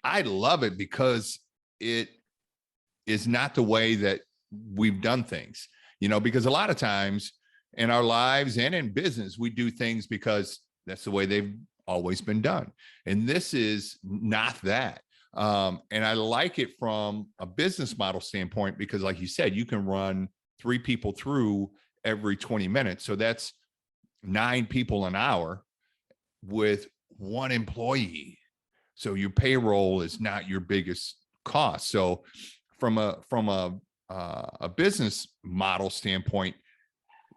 I love it because it is not the way that we've done things, because a lot of times in our lives and in business, we do things because that's the way they've always been done. And this is not that. And I like it from a business model standpoint because, like you said, you can run 3 people through every 20 minutes. So that's 9 people an hour with 1 employee. So your payroll is not your biggest cost. So from a business model standpoint,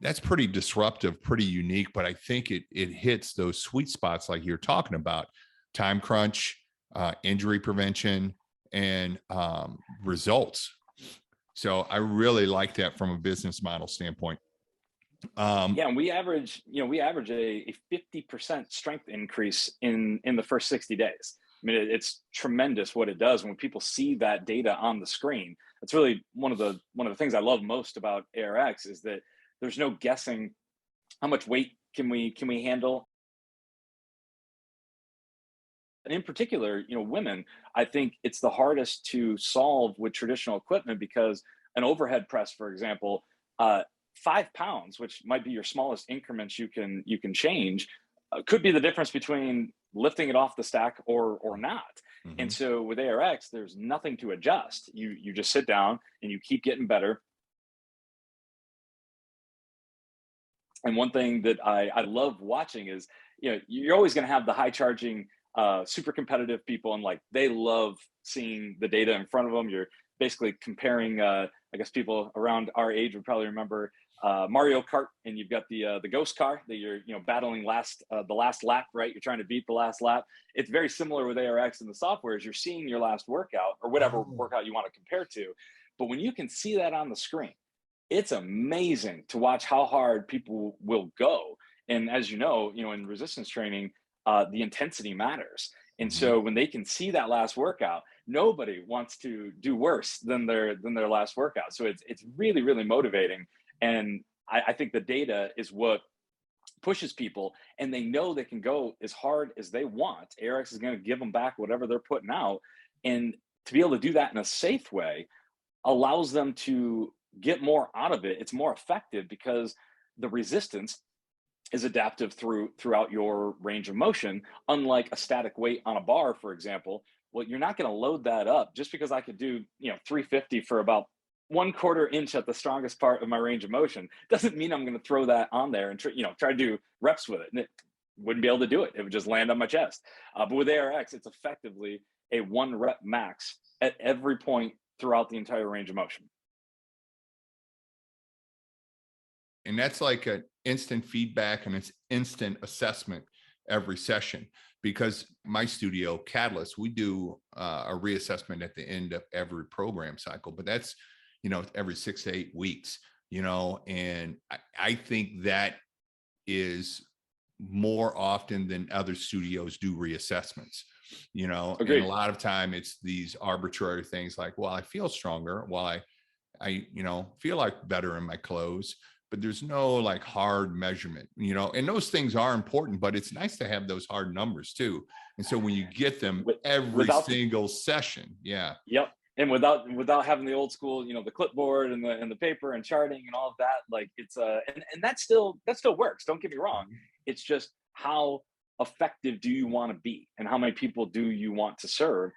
that's pretty disruptive, pretty unique. But I think it hits those sweet spots like you're talking about: time crunch, injury prevention, and results. So I really like that from a business model standpoint. Yeah, and we average a 50% strength increase in the first 60 days. I mean, it's tremendous what it does when people see that data on the screen. That's really one of the things I love most about ARX is that there's no guessing how much weight can we handle. And in particular, women, I think it's the hardest to solve with traditional equipment because an overhead press, for example, 5 pounds, which might be your smallest increments you can change, could be the difference between lifting it off the stack or not. And Mhm. so with ARX, there's nothing to adjust. You just sit down and you keep getting better. And one thing that I love watching is, you're always going to have the high charging, super competitive people, and like they love seeing the data in front of them. You're basically comparing. I guess people around our age would probably remember Mario Kart, and you've got the ghost car that you're battling the last lap, right? You're trying to beat the last lap. It's very similar with ARX and the software. Is you're seeing your last workout or whatever Oh, workout you want to compare to, but when you can see that on the screen, it's amazing to watch how hard people will go. And as in resistance training, the intensity matters. And mhm. so when they can see that last workout, nobody wants to do worse than their last workout. So it's really really motivating. And I think the data is what pushes people, and they know they can go as hard as they want. ARX is going to give them back whatever they're putting out, and to be able to do that in a safe way allows them to get more out of it. It's more effective because the resistance is adaptive throughout your range of motion, unlike a static weight on a bar, for example. Well, you're not going to load that up just because I could do 350 for about 1/4 inch at the strongest part of my range of motion doesn't mean I'm going to throw that on there and try to do reps with it. And it wouldn't be able to do it. It would just land on my chest. But with ARX, it's effectively a 1 rep max at every point throughout the entire range of motion. And that's like an instant feedback and it's instant assessment every session. Because my studio Catalyst, we do a reassessment at the end of every program cycle, but that's every 6 to 8 weeks. And I think that is more often than other studios do reassessments. And a Agreed. lot of time it's these arbitrary things like, well, I feel stronger, well, I feel like better in my clothes, but there's no like hard measurement, and those things are important, but it's nice to have those hard numbers too. And so when you get them With, every without the single session, yeah. Yep. And without having the old school, the clipboard and the paper and charting and all of that, like it's and that still works. Don't get me wrong. Mhm. It's just how effective do you want to be and how many people do you want to serve?